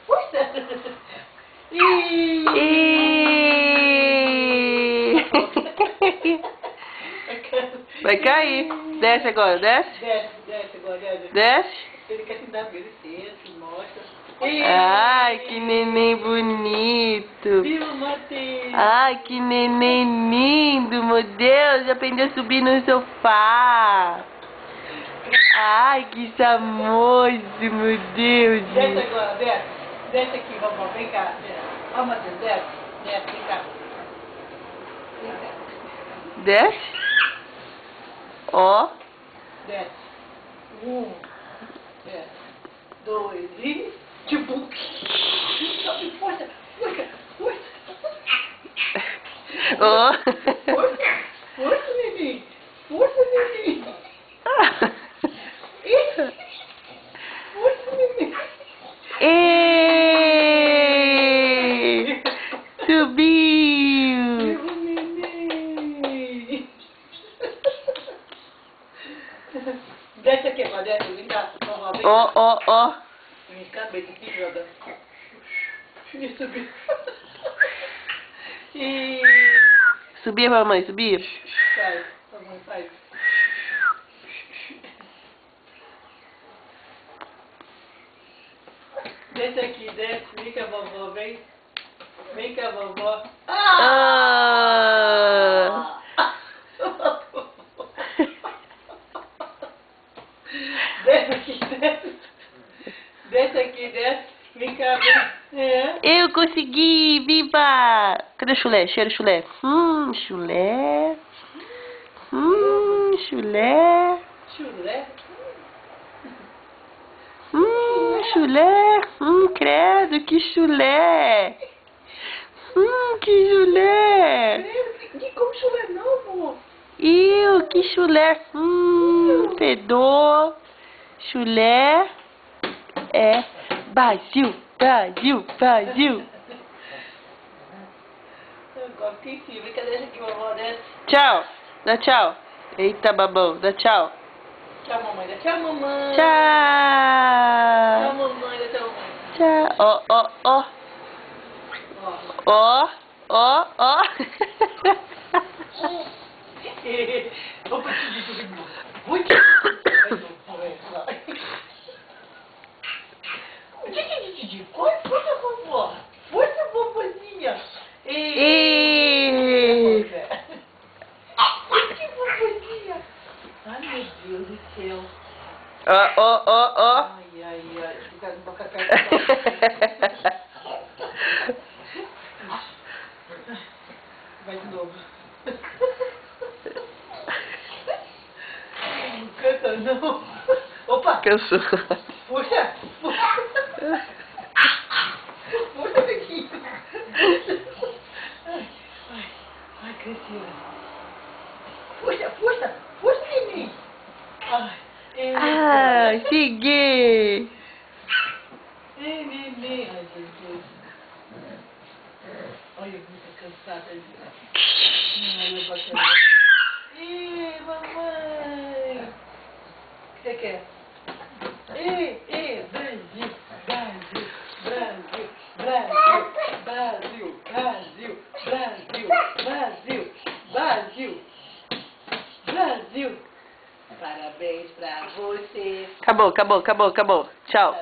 Puxa! Vai cair. Desce agora, desce. Desce agora, Desce. Ele quer te dar licença, mostra. Ai, que neném bonito. Viva, Matheus! Ai, que neném lindo, meu Deus. Já aprendeu a subir no sofá. Ai, que charmoso, meu Deus. Desce agora, desce. Desce aqui, vovó, vem cá. Ó, Matheus, desce. Desce, vem cá. Vem cá. Desce. Ó. Desce. Desce. 2 e... Tipo... Sobe, força, força, força. Ó. Força, força, neném. Força, neném. Força, neném. Ei! Subiu! Viva, neném. Desce aqui, ó, desce, vem cá. Vovó, vem cá. Ó, ó, ó. Vem cá, bem aqui, joga. E subir. E... Subia, mamãe, subia. Faz, mamãe, faz. Desce aqui, desce. Vem cá, vovó, vem. Vem cá, vovó. Ah! Desce aqui, desce. Desce aqui, desce. Vem cá, vem. É. Eu consegui! Viva! Cadê o chulé? Cheira o chulé. Chulé. Chulé. Chulé. Chulé. Credo, que chulé. Que chulé. Não come chulé não, amor. Que chulé. Fedor. Chulé. É Brasil, Brasil, Brasil. Agora fica em cima. Cadê esse aqui, vovó? Desce. Tchau. Dá tchau. Eita, babão. Dá tchau. Tchau, mamãe. Dá tchau, mamãe. Tchau. Tchau, mamãe. Dá tchau, mamãe. Tchau. Ó, ó, ó. Ó, ó, ó. Opa, ui. Força, vovó. Força, vovozinha. Ei. Que vovozinha. Ai, meu Deus do céu. Ó, ó, ó, ó. Ai, ai, ai. Fica com boca perto. Vai de novo. Não canta, não. Opa. Cansou. Puxa. Puxa daqui. Ai, Cristina. Puxa, neném. Cheguei. Ei, neném. Ai, Jesus. Olha, muito cansada. Ai, meu bacana. Ih, mamãe. O que você quer? Brasil, Brasil, Brasil, Brasil, Brasil, Brasil, Brasil, Brasil, Brasil, Brasil. Parabéns pra você. Acabou, acabou, acabou, acabou. Tchau.